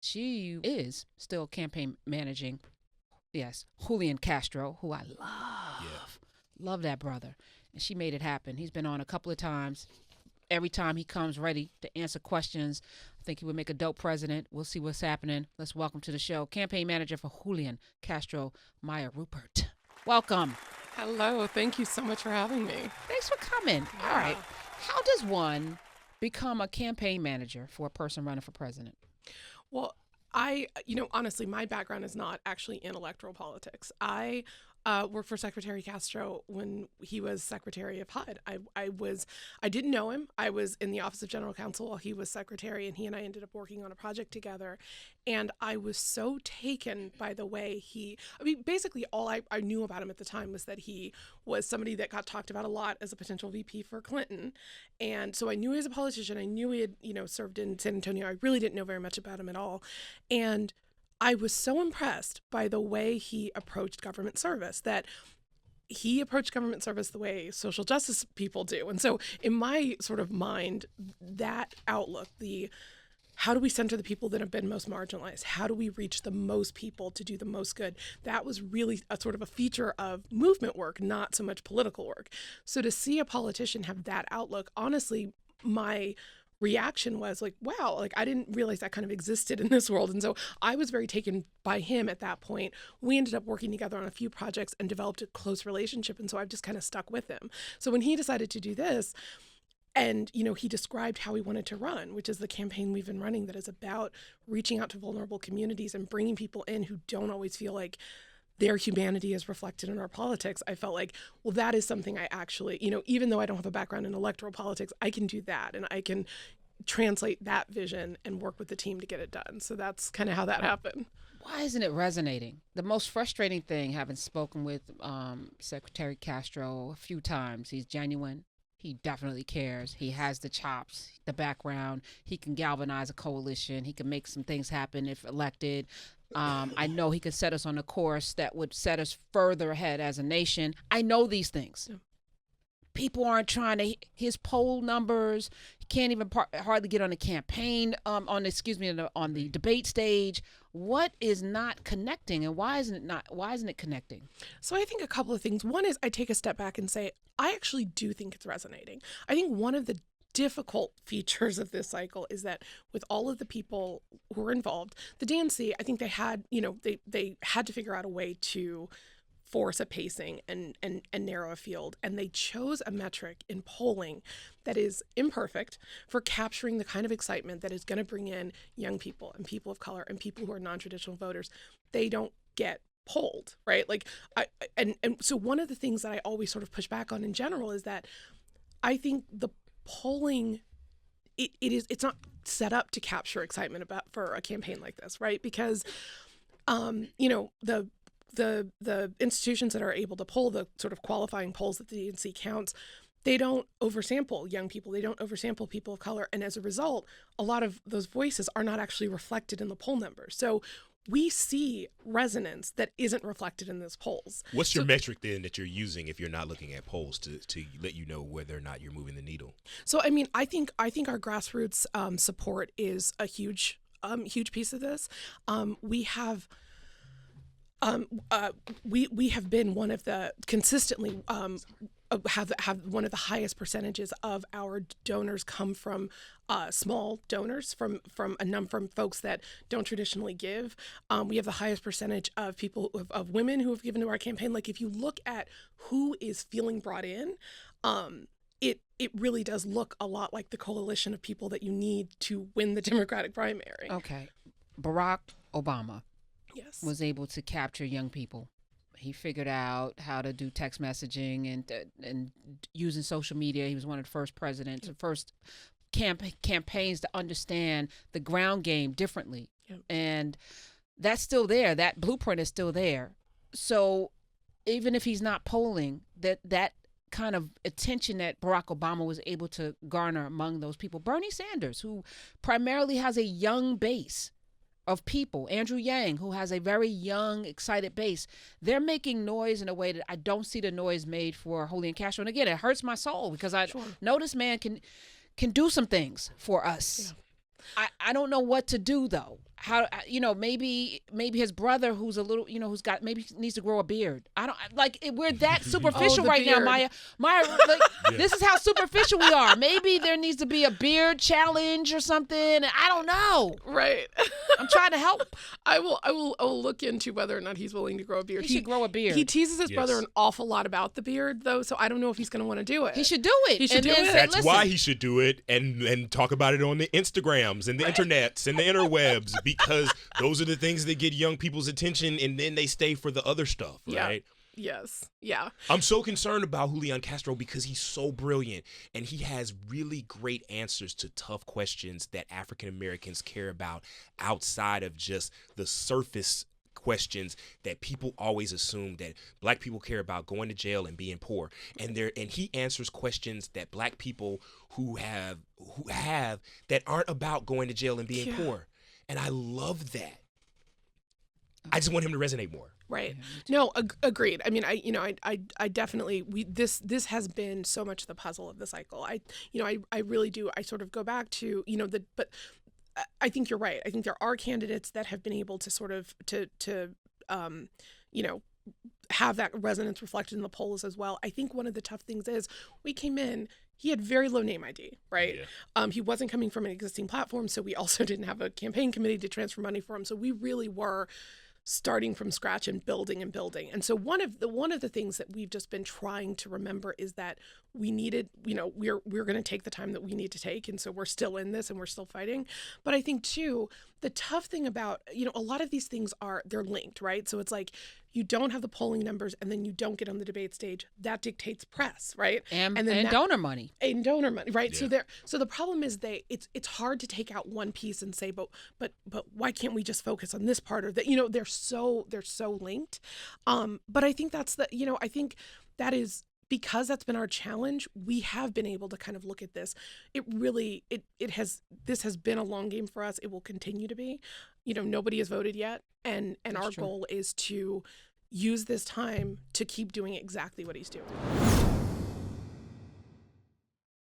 She is still campaign managing, yes, Julian Castro, who I love. Yeah. Love that brother. And she made it happen. He's been on a couple of times. Every time he comes ready to answer questions, I think he would make a dope president. We'll see what's happening. Let's welcome to the show campaign manager for Julian Castro, Maya Rupert. Welcome. Hello. Thank you so much for having me. Thanks for coming. Yeah. All right. How does one become a campaign manager for a person running for president? Well, honestly, my background is not actually in electoral politics. I worked for Secretary Castro when he was Secretary of HUD. I didn't know him. I was in the Office of General Counsel while he was Secretary, and he and I ended up working on a project together. And I was so taken by the way basically all I knew about him at the time was that he was somebody that got talked about a lot as a potential VP for Clinton. And so I knew he was a politician. I knew he had, served in San Antonio. I really didn't know very much about him at all. And I was so impressed by the way he approached government service, that he approached government service the way social justice people do. And so in my sort of mind, that outlook, how do we center the people that have been most marginalized? How do we reach the most people to do the most good? That was really a sort of a feature of movement work, not so much political work. So to see a politician have that outlook, honestly, my reaction was like, wow, like I didn't realize that kind of existed in this world. And so I was very taken by him at that point. We ended up working together on a few projects and developed a close relationship. And so I've just kind of stuck with him. So when he decided to do this, and, he described how he wanted to run, which is the campaign we've been running that is about reaching out to vulnerable communities and bringing people in who don't always feel like their humanity is reflected in our politics. I felt like, well, that is something I actually, even though I don't have a background in electoral politics, I can do that, and I can translate that vision and work with the team to get it done. So that's kind of how that happened. Why isn't it resonating? The most frustrating thing, having spoken with Secretary Castro a few times, he's genuine. He definitely cares. He has the chops, the background. He can galvanize a coalition. He can make some things happen if elected. I know he could set us on a course that would set us further ahead as a nation. I know these things. Yeah. People aren't trying to, his poll numbers, he can't even hardly get on the campaign, on the debate stage. What is not connecting, and why isn't it connecting? So I think a couple of things. One is I take a step back and say, I actually do think it's resonating. I think one of the difficult features of this cycle is that with all of the people who are involved, the DNC, I think they had, they had to figure out a way to force a pacing and narrow a field. And they chose a metric in polling that is imperfect for capturing the kind of excitement that is going to bring in young people and people of color and people who are non-traditional voters. They don't get polled, right? Like, so one of the things that I always sort of push back on in general is that I think the polling, it's not set up to capture excitement for a campaign like this, right? Because, the institutions that are able to poll, the sort of qualifying polls that the DNC counts, they don't oversample young people. They don't oversample people of color. And as a result, a lot of those voices are not actually reflected in the poll numbers. So we see resonance that isn't reflected in those polls. What's your metric then that you're using if you're not looking at polls to let you know whether or not you're moving the needle? So, I mean, I think our grassroots support is a huge piece of this. We have been one of the consistently have one of the highest percentages of our donors come from small donors from folks that don't traditionally give. We have the highest percentage of people of women who have given to our campaign. Like, if you look at who is feeling brought in, it really does look a lot like the coalition of people that you need to win the Democratic primary. Okay, Barack Obama. Yes. Was able to capture young people. He figured out how to do text messaging and using social media. He was one of the first presidents, the first campaigns to understand the ground game differently. Yep. And that's still there. That blueprint is still there. So even if he's not polling, that kind of attention that Barack Obama was able to garner among those people. Bernie Sanders, who primarily has a young base of people, Andrew Yang, who has a very young, excited base, they're making noise in a way that I don't see the noise made for Julian Castro. And again, it hurts my soul because I know this man can do some things for us. Yeah. I don't know what to do, though. how maybe his brother who's a little who's got maybe needs to grow a beard. I don't we're that superficial right now, Maya. This is how superficial we are. Maybe there needs to be a beard challenge or something. I don't know. Right. I'm trying to help. I will look into whether or not he's willing to grow a beard. He should grow a beard. He teases his brother an awful lot about the beard though, so I don't know if he's going to want to do it. He should do it. He should do it. That's why he should do it and talk about it on the Instagrams and the internets and the interwebs, because those are the things that get young people's attention, and then they stay for the other stuff, right? Yes. Yeah. I'm so concerned about Julian Castro because he's so brilliant and he has really great answers to tough questions that African Americans care about outside of just the surface questions that people always assume that black people care about, going to jail and being poor. And he answers questions that black people who have that aren't about going to jail and being poor. And I love that. I just want him to resonate more. Right. No, agreed. I mean, I definitely, this has been so much the puzzle of the cycle. I really do. I sort of go back to, but I think you're right. I think there are candidates that have been able to sort of, have that resonance reflected in the polls as well. I think one of the tough things is we came in, he had very low name ID, right? Yeah. He wasn't coming from an existing platform, so we also didn't have a campaign committee to transfer money for him. So we really were starting from scratch and building. And so one of the things that we've just been trying to remember is that we needed, we're going to take the time that we need to take. And so we're still in this and we're still fighting. But I think too, the tough thing about, a lot of these things they're linked, right? So it's like, you don't have the polling numbers and then you don't get on the debate stage. That dictates press, right? And donor money. And donor money, right? Yeah. So the problem is it's hard to take out one piece and say, but why can't we just focus on this part of that? They're so linked. But I think I think that is, because that's been our challenge, we have been able to kind of look at this. This has been a long game for us. It will continue to be. Nobody has voted yet. And our goal is to use this time to keep doing exactly what he's doing.